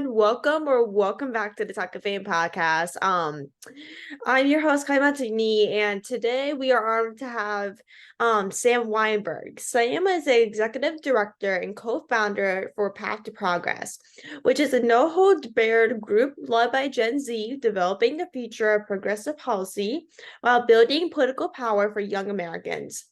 everyone. Welcome back to the Talkoffame podcast. I'm your host, Kylie Montigney, and today we are honored to have Sam Weinberg. Sam is the executive director and co-founder for Path to Progress, which is a no-holds-barred group led by Gen Z developing the future of progressive policy while building political power for young Americans.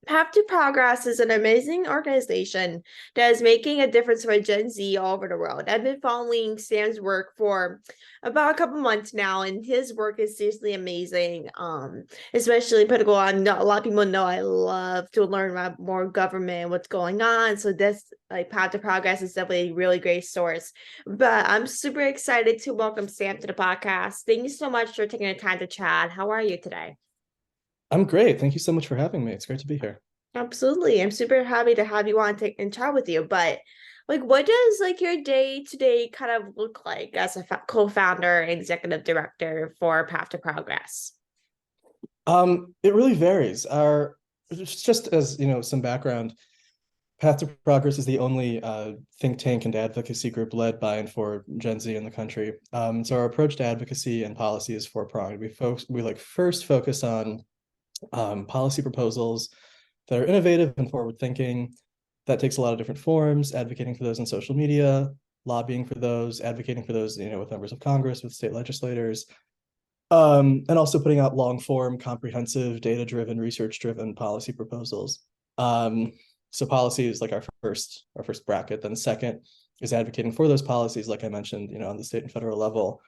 Path to Progress is an amazing organization that is making a difference for Gen Z all over the world. I've been following Sam's work for about a couple months now, and his work is seriously amazing. Especially political. I know a lot of people know I love to learn about more government, what's going on. So this like Path to Progress is definitely a really great source. But I'm super excited to welcome Sam to the podcast. Thank you so much for taking the time to chat. How are you today? I'm great. Thank you so much for having me. It's great to be here. Absolutely. I'm super happy to have you on and chat with you. But what does your day to day kind of look like as a co-founder and executive director for Path to Progress? It really varies. Just as some background, Path to Progress is the only think tank and advocacy group led by and for Gen Z in the country. So our approach to advocacy and policy is four-pronged. We first focus on policy proposals that are innovative and forward-thinking. That takes a lot of different forms, advocating for those on social media, lobbying for those, advocating for those, with members of Congress, with state legislators, and also putting out long-form, comprehensive, data-driven, research-driven policy proposals. So policy is like our first bracket. Then second is advocating for those policies, like I mentioned, on the state and federal level.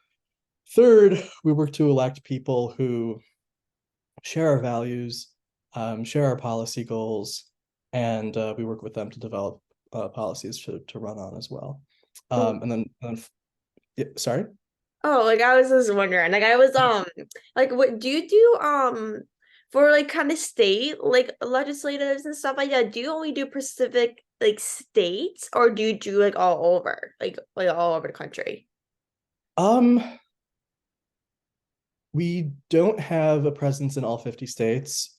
Third, we work to elect people who share our values, share our policy goals, and we work with them to develop policies to run on as well. Yeah, sorry. Oh, I was just wondering. I was what do you do for kind of state legislators and stuff like that? Do you only do Pacific states, or do you do all over all over the country? Um, we don't have a presence in all 50 states.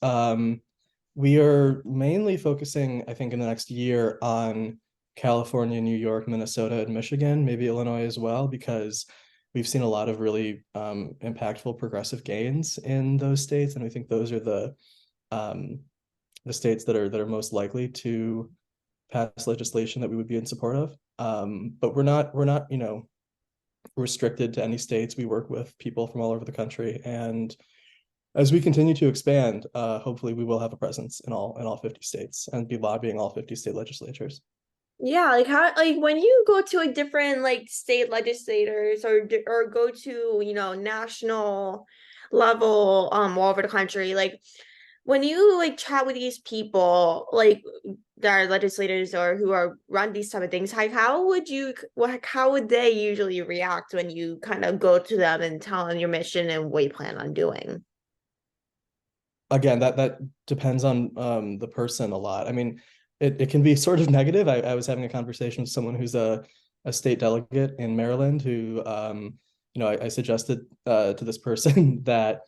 We are mainly focusing, I think, in the next year on California, New York, Minnesota, and Michigan, maybe Illinois as well, because we've seen a lot of really impactful progressive gains in those states, and we think those are the states that are most likely to pass legislation that we would be in support of. But we're not restricted to any states. We work with people from all over the country, and as we continue to expand, hopefully we will have a presence in all 50 states and be lobbying all 50 state legislatures. Yeah, how when you go to a different state legislators or go to, national level all over the country, when you chat with these people that are legislators or who are run these type of things, how would they usually react when you kind of go to them and tell them your mission and what you plan on doing? Again, that depends on the person a lot. I mean, it can be sort of negative. I was having a conversation with someone who's a state delegate in Maryland who I suggested to this person that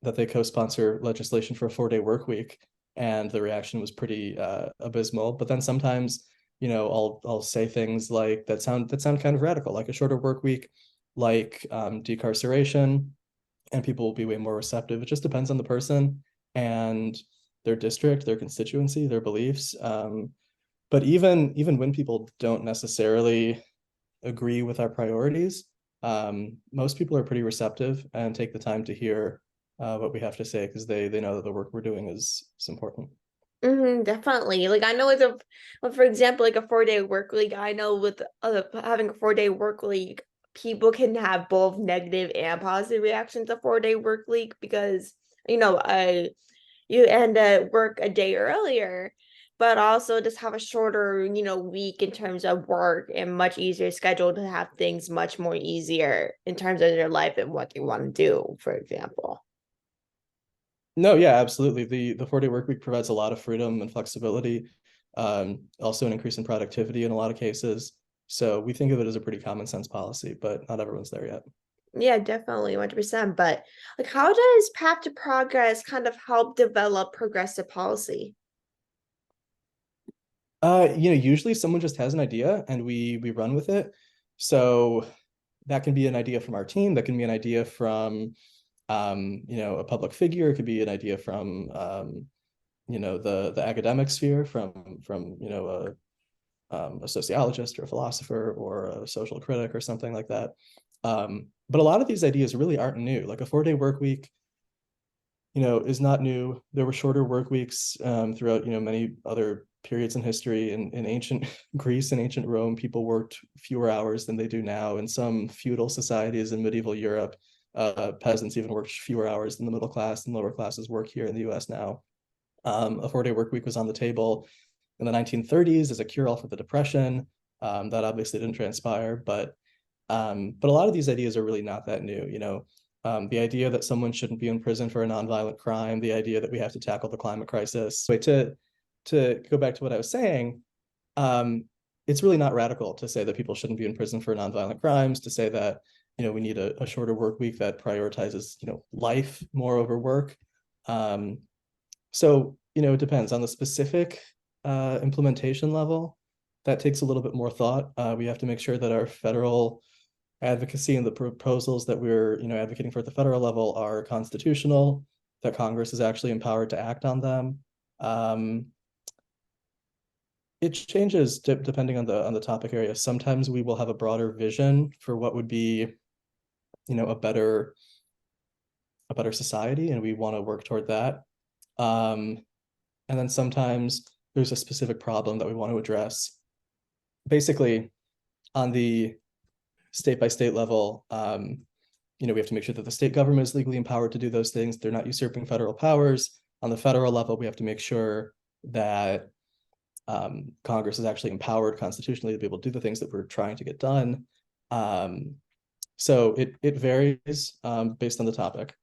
that they co-sponsor legislation for a 4-day work week, and the reaction was pretty abysmal. But then sometimes, I'll say things like that sound kind of radical, like a shorter work week, like decarceration, and people will be way more receptive. It just depends on the person and their district, their constituency, their beliefs. But even when people don't necessarily agree with our priorities, most people are pretty receptive and take the time to hear what we have to say, because they know that the work we're doing is important. Definitely. I know for example, a 4-day work week, I know with having a 4-day work week, people can have both negative and positive reactions to 4-day work week because, you end at work a day earlier, but also just have a shorter, week in terms of work and much easier schedule to have things much more easier in terms of their life and what they want to do, for example. No, yeah, absolutely. The 4-day work week provides a lot of freedom and flexibility, also an increase in productivity in a lot of cases. So we think of it as a pretty common sense policy, but not everyone's there yet. Yeah, definitely 100%. But how does Path to Progress kind of help develop progressive policy? Usually someone just has an idea and we run with it. So that can be an idea from our team, that can be an idea from a public figure, it could be an idea from the academic sphere, from a sociologist or a philosopher or a social critic or something like that. But a lot of these ideas really aren't new. Like a 4-day work week, is not new. There were shorter work weeks throughout, many other periods in history. In ancient Greece and ancient Rome, people worked fewer hours than they do now. In some feudal societies in medieval Europe, peasants even worked fewer hours than the middle class, and lower classes work here in the US now. A 4-day work week was on the table in the 1930s as a cure-all for the Depression. That obviously didn't transpire, but a lot of these ideas are really not that new. The idea that someone shouldn't be in prison for a nonviolent crime, the idea that we have to tackle the climate crisis. Wait, to go back to what I was saying, it's really not radical to say that people shouldn't be in prison for nonviolent crimes, to say that we need a shorter work week that prioritizes life more over work. So it depends on the specific implementation level. That takes a little bit more thought. We have to make sure that our federal advocacy and the proposals that we're advocating for at the federal level are constitutional, that Congress is actually empowered to act on them. It changes depending on the topic area. Sometimes we will have a broader vision for what would be a better society, and we want to work toward that. And then sometimes there's a specific problem that we want to address. Basically, on the state by state level, we have to make sure that the state government is legally empowered to do those things. They're not usurping federal powers. On the federal level, we have to make sure that Congress is actually empowered constitutionally to be able to do the things that we're trying to get done. So it varies based on the topic.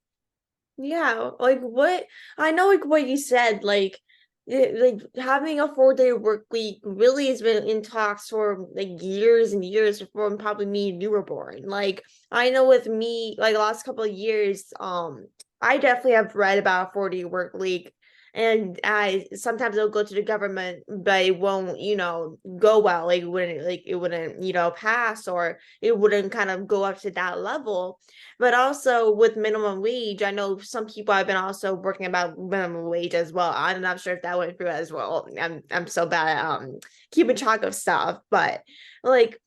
Yeah, like what I know, like what you said, like having a 4-day work week really has been in talks for like years and years before probably me and you were born. Like I know with me, like the last couple of years, I definitely have read about a 4-day work week. And I sometimes it'll go to the government, but it won't, go well. Like it wouldn't, pass, or it wouldn't kind of go up to that level. But also with minimum wage, I know some people have been also working about minimum wage as well. I'm not sure if that went through as well. I'm so bad at keeping track of stuff, but like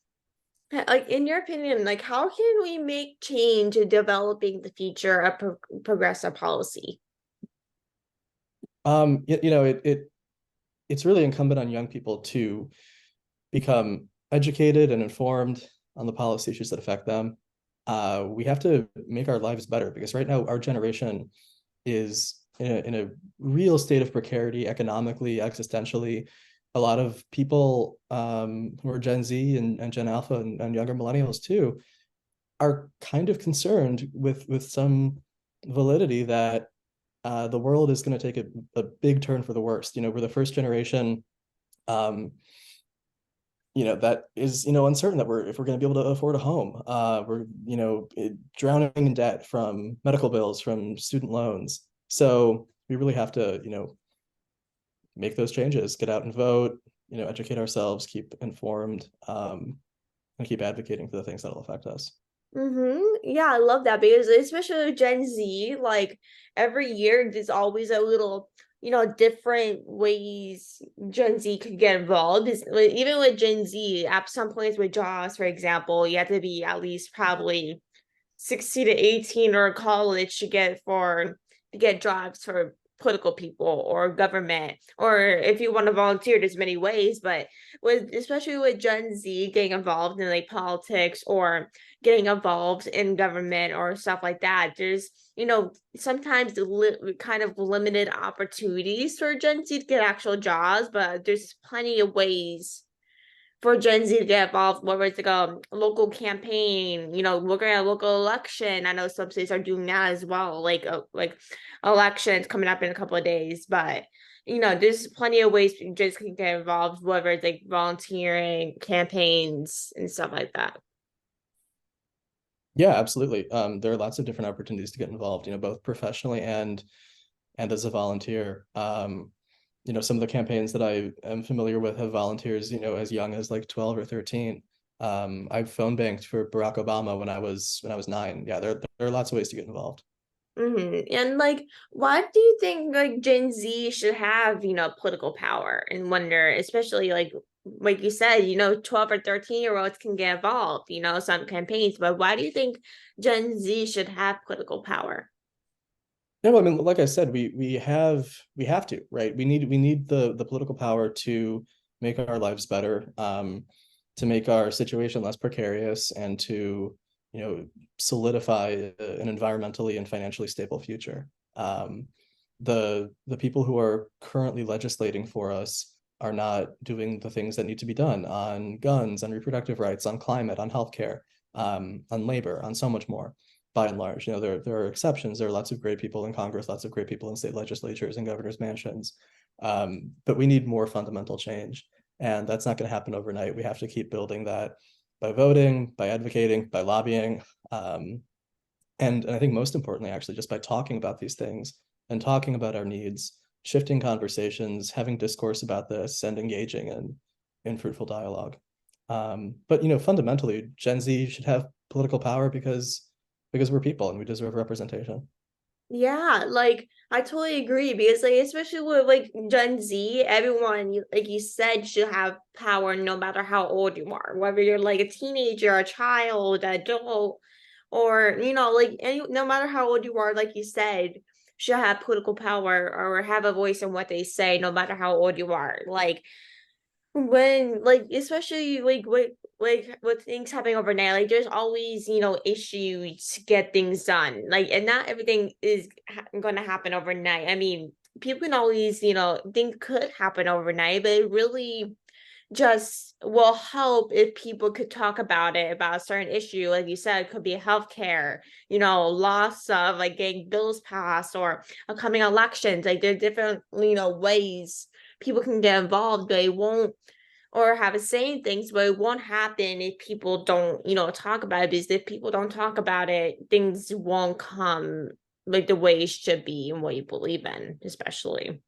in your opinion, like how can we make change in developing the future of progressive policy? It's really incumbent on young people to become educated and informed on the policy issues that affect them. We have to make our lives better, because right now our generation is in a real state of precarity economically, existentially. A lot of people who are Gen Z and Gen Alpha and younger millennials too are kind of concerned with some validity that the world is going to take a big turn for the worst. We're the first generation that is uncertain that if we're going to be able to afford a home. We're drowning in debt from medical bills, from student loans. So we really have to make those changes, get out and vote, educate ourselves, keep informed, and keep advocating for the things that'll affect us. Yeah, I love that because especially with Gen Z, like every year there's always a little, different ways Gen Z could get involved. Even with Gen Z, at some points with jobs, for example, you have to be at least probably 16 to 18 or college to get jobs for political people or government, or if you want to volunteer, there's many ways. But with especially with Gen Z getting involved in like politics or getting involved in government or stuff like that, there's sometimes kind of limited opportunities for Gen Z to get actual jobs, but there's plenty of ways for Gen Z to get involved, whether it's like a local campaign, looking at a local election. I know some states are doing that as well, like elections coming up in a couple of days. But there's plenty of ways you just can get involved, whether it's like volunteering, campaigns, and stuff like that. Yeah, absolutely. There are lots of different opportunities to get involved, both professionally and as a volunteer. some of the campaigns that I am familiar with have volunteers, as young as like 12 or 13. I've phone banked for Barack Obama when I was 9. Yeah, there are lots of ways to get involved. And like, why do you think like Gen Z should have, political power and wonder, especially like you said, 12 or 13-year-olds can get involved, some campaigns, but why do you think Gen Z should have political power? No, I mean, like I said, we have to, right? We need the political power to make our lives better, to make our situation less precarious, and to, solidify an environmentally and financially stable future. The people who are currently legislating for us are not doing the things that need to be done on guns, on reproductive rights, on climate, on healthcare, on labor, on so much more. By and large, there are exceptions. There are lots of great people in Congress, lots of great people in state legislatures and governors' mansions, but we need more fundamental change, and that's not going to happen overnight. We have to keep building that by voting, by advocating, by lobbying, and I think most importantly, actually, just by talking about these things and talking about our needs, shifting conversations, having discourse about this, and engaging in fruitful dialogue. But fundamentally, Gen Z should have political power because we're people and we deserve representation. Yeah, like I totally agree because like especially with like Gen Z, everyone like you said should have power no matter how old you are, whether you're like a teenager, a child, adult, or like no matter how old you are, like you said, should have political power or have a voice in what they say, no matter how old you are. Like when like especially like with things happening overnight, like there's always issues to get things done, like, and not everything is going to happen overnight. I mean, people can always things could happen overnight, but it really just will help if people could talk about it, about a certain issue, like you said, it could be healthcare, loss of like getting bills passed or upcoming elections. Like there are different ways people can get involved, but it won't, or have a saying things, but it won't happen if people don't talk about it, because if people don't talk about it, things won't come like the way it should be and what you believe in, especially.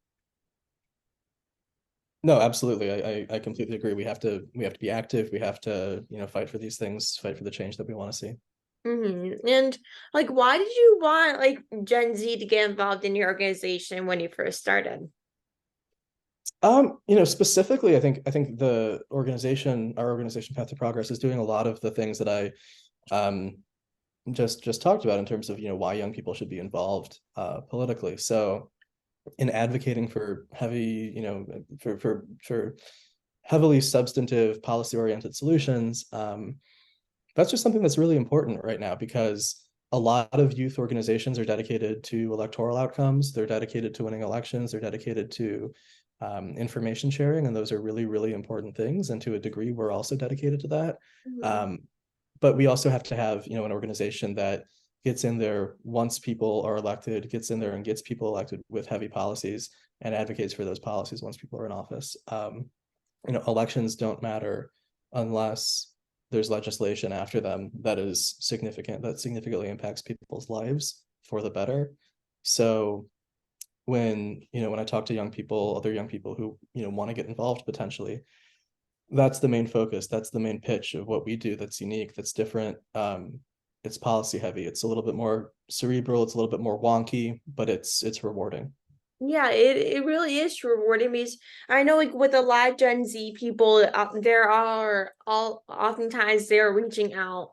No, absolutely. I completely agree. We have to be active. We have to, fight for these things, fight for the change that we want to see. And like, why did you want like Gen Z to get involved in your organization when you first started? Specifically, I think our organization Path to Progress is doing a lot of the things that I um just talked about in terms of, why young people should be involved politically. So in advocating for heavy, for heavily substantive policy oriented solutions, that's just something that's really important right now because a lot of youth organizations are dedicated to electoral outcomes. They're dedicated to winning elections. They're dedicated to information sharing, and those are really, really important things. And to a degree, we're also dedicated to that. Mhm. Um, but we also have to have, an organization that gets in there once people are elected, gets in there and gets people elected with heavy policies and advocates for those policies once people are in office. Elections don't matter unless there's legislation after them that is significant, that significantly impacts people's lives for the better. So when I talk to young people, other young people who want to get involved potentially, that's the main focus. That's the main pitch of what we do. That's unique. That's different. It's policy heavy. It's a little bit more cerebral. It's a little bit more wonky, but it's rewarding. Yeah, it really is rewarding because I know like with a lot of Gen Z people, there are all oftentimes they're reaching out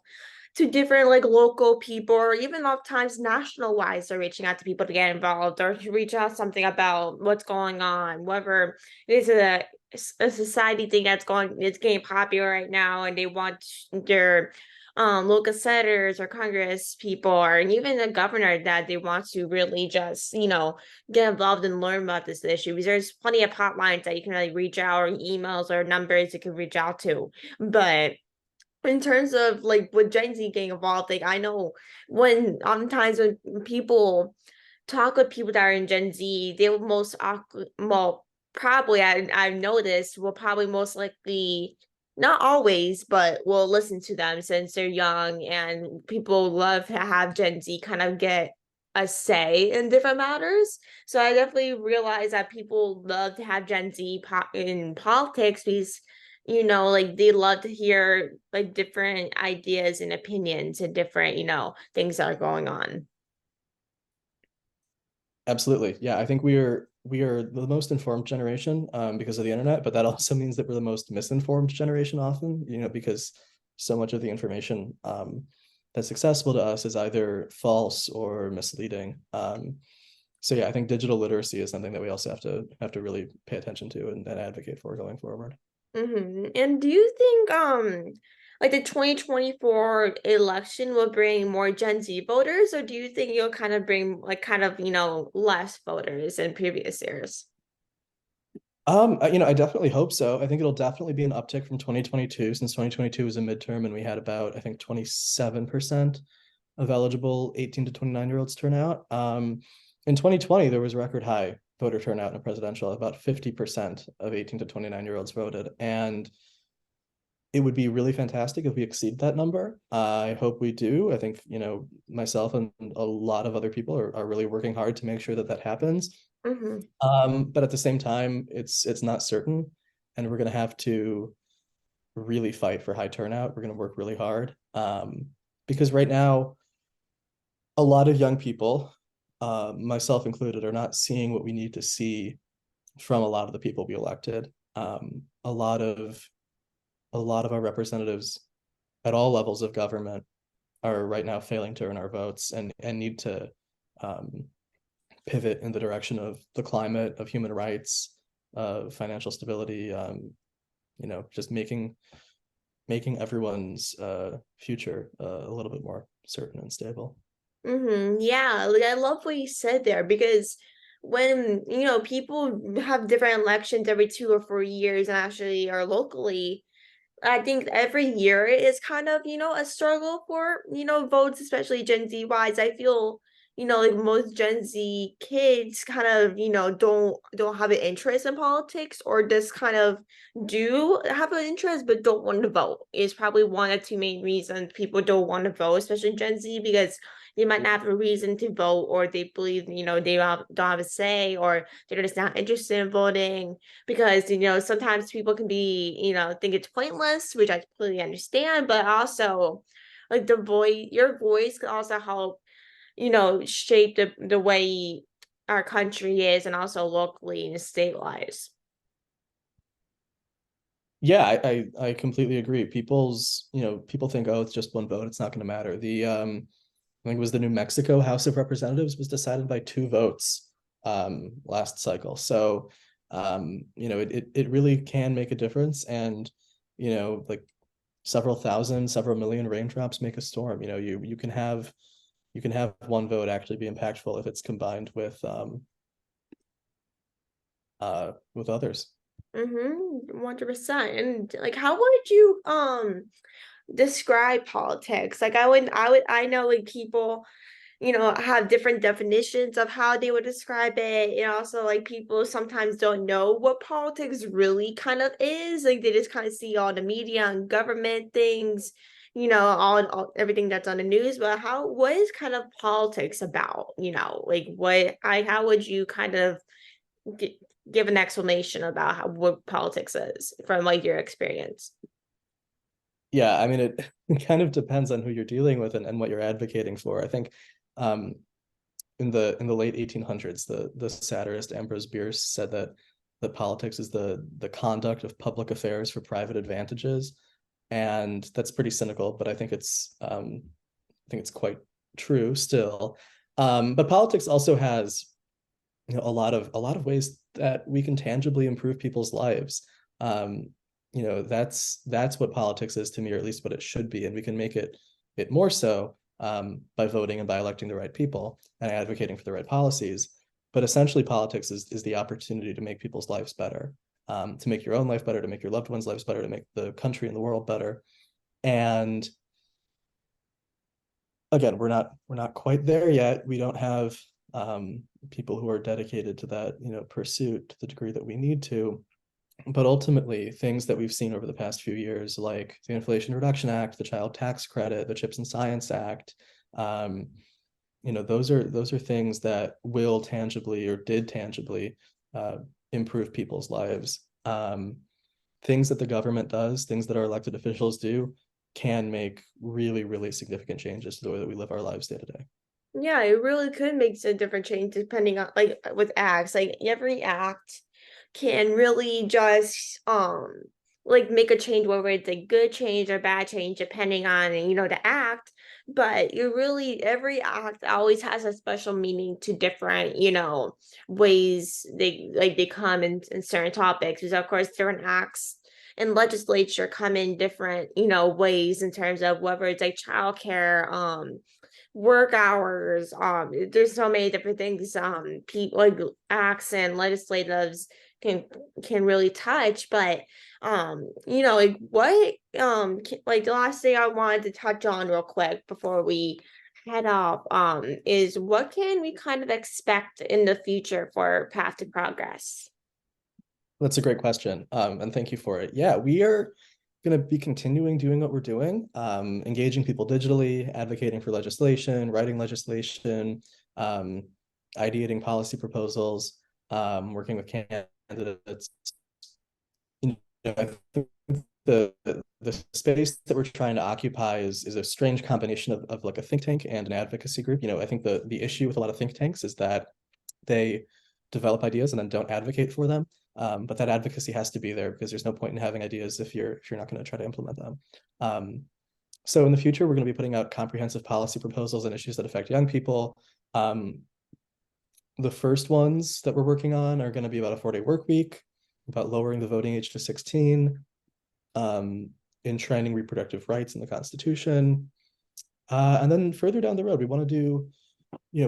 to different like local people, or even oftentimes national wise they're reaching out to people to get involved or to reach out something about what's going on, whether it is a society thing it's getting popular right now and they want their local senators or congress people or even the governor that they want to really just get involved and learn about this issue, because there's plenty of hotlines that you can really reach out, or emails or numbers you can reach out to. But in terms of like with Gen Z getting involved, like I know when oftentimes when people talk with people that are in Gen Z, they will well, probably I've noticed will probably most likely, not always, but will listen to them since they're young, and people love to have Gen Z kind of get a say in different matters. So I definitely realize that people love to have Gen Z in politics because, like they love to hear like different ideas and opinions and different, things that are going on. Absolutely. Yeah, I think we are the most informed generation because of the internet, but that also means that we're the most misinformed generation often, because so much of the information that's accessible to us is either false or misleading. So yeah, I think digital literacy is something that we also have to really pay attention to and advocate for going forward. And do you think like the 2024 election will bring more Gen Z voters, or do you think you'll kind of bring like kind of, less voters in previous years? I definitely hope so. I think it'll definitely be an uptick from 2022, since 2022 was a midterm and we had about, I think, 27% of eligible 18 to 29-year-olds turn out. In 2020, there was record high voter turnout in a presidential. About 50% of 18 to 29-year-olds voted. And it would be really fantastic if we exceed that number. I hope we do. I think, myself and a lot of other people are really working hard to make sure that that happens. Mm-hmm. But at the same time, it's not certain, and we're going to have to really fight for high turnout. We're going to work really hard, because right now, a lot of young people, myself included, are not seeing what we need to see from a lot of the people we elected. A lot of our representatives at all levels of government are right now failing to earn our votes and need to um, pivot in the direction of the climate, of human rights, of financial stability, just making everyone's future a little bit more certain and stable. Yeah, like I love what you said there because when, people have different elections every 2 or 4 years and actually are locally, I think every year is kind of, a struggle for, votes, especially Gen Z wise. I feel, like most Gen Z kids kind of, don't have an interest in politics or just kind of do have an interest but don't want to vote. Is probably one of two main reasons people don't want to vote, especially Gen Z, because they might not have a reason to vote or they believe, they don't have a say or they're just not interested in voting because sometimes people can be think it's pointless, which I completely understand, but also like your voice can also help shape the way our country is and also locally and state wise. Yeah, I completely agree. People think, oh, it's just one vote, it's not going to matter. I think it was the New Mexico House of Representatives was decided by 2 votes last cycle. So it really can make a difference. And like several thousand, several million raindrops make a storm. You can have one vote actually be impactful if it's combined with others. 100%. And like how would you describe politics? Like I know like people have different definitions of how they would describe it. And also, like, people sometimes don't know what politics really kind of is. Like, they just kind of see all the media and government things, all everything that's on the news. But what is kind of politics about? Like, how would you kind of g give an explanation about what politics is from like your experience? Yeah, I mean, it kind of depends on who you're dealing with and what you're advocating for. I think um, in the late 1800s, the satirist Ambrose Bierce said that politics is the conduct of public affairs for private advantages, and that's pretty cynical, but I think it's quite true still. But politics also has a lot of ways that we can tangibly improve people's lives. Um, that's what politics is to me, or at least what it should be, and we can make it more so by voting and by electing the right people and advocating for the right policies. But essentially, politics is the opportunity to make people's lives better, to make your own life better, to make your loved ones' lives better, to make the country and the world better. And again, we're not quite there yet. We don't have people who are dedicated to that, pursuit to the degree that we need to. But ultimately, things that we've seen over the past few years, like the Inflation Reduction Act, the Child Tax Credit, the Chips and Science Act, um, those are things that will tangibly or did tangibly uh, improve people's lives. Things that the government does, things that our elected officials do, can make really, really significant changes to the way that we live our lives day to day. Yeah, it really could make a different change depending on like with acts. Like every act can really just like make a change, whether it's a good change or bad change depending on the act. But you really every act always has a special meaning to different ways they come in certain topics. Because of course different acts and legislature come in different ways in terms of whether it's like childcare, work hours. There's so many different things people like acts and legislatives can really touch. But like what like the last thing I wanted to touch on real quick before we head off is what can we kind of expect in the future for Path to Progress? That's a great question. And thank you for it. Yeah, we are going to be continuing doing what we're doing, engaging people digitally, advocating for legislation, writing legislation, um, ideating policy proposals, working with candidates. I think the space that we're trying to occupy is a strange combination of like a think tank and an advocacy group. I think the issue with a lot of think tanks is that they develop ideas and then don't advocate for them. But that advocacy has to be there because there's no point in having ideas if you're not going to try to implement them. So in the future, we're going to be putting out comprehensive policy proposals and issues that affect young people. The first ones that we're working on are going to be about a 4-day work week, about lowering the voting age to 16, enshrining reproductive rights in the Constitution. And then further down the road, we want to do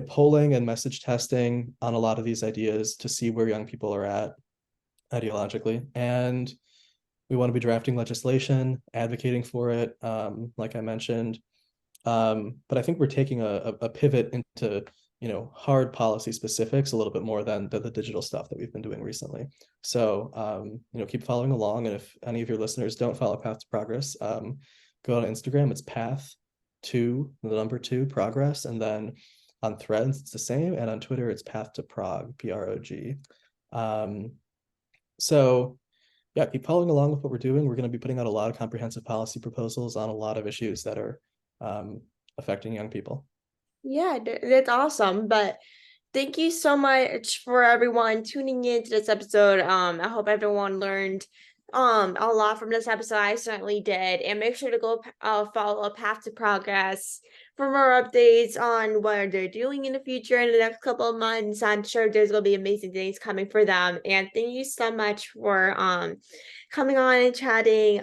polling and message testing on a lot of these ideas to see where young people are at ideologically. And we want to be drafting legislation, advocating for it, like I mentioned. But I think we're taking a pivot into hard policy specifics a little bit more than the digital stuff that we've been doing recently. So keep following along. And if any of your listeners don't follow Path to Progress, go on Instagram. It's Path to the number 2 Progress, and then on Threads it's the same, and on Twitter it's Path to Prog, PROG. So yeah, keep following along with what we're doing. We're going to be putting out a lot of comprehensive policy proposals on a lot of issues that are affecting young people. Yeah, that's awesome. But thank you so much for everyone tuning in to this episode. I hope everyone learned a lot from this episode. I certainly did. And make sure to go follow Path to Progress for more updates on what they're doing in the future in the next couple of months. I'm sure there's gonna be amazing things coming for them. And thank you so much for coming on and chatting.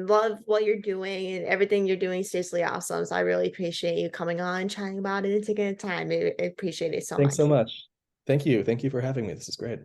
Love what you're doing, and everything you're doing is seriously awesome. So I really appreciate you coming on, chatting about it, and taking the time. I appreciate it so Thanks much. so much. Thank you. Thank you for having me. This is great.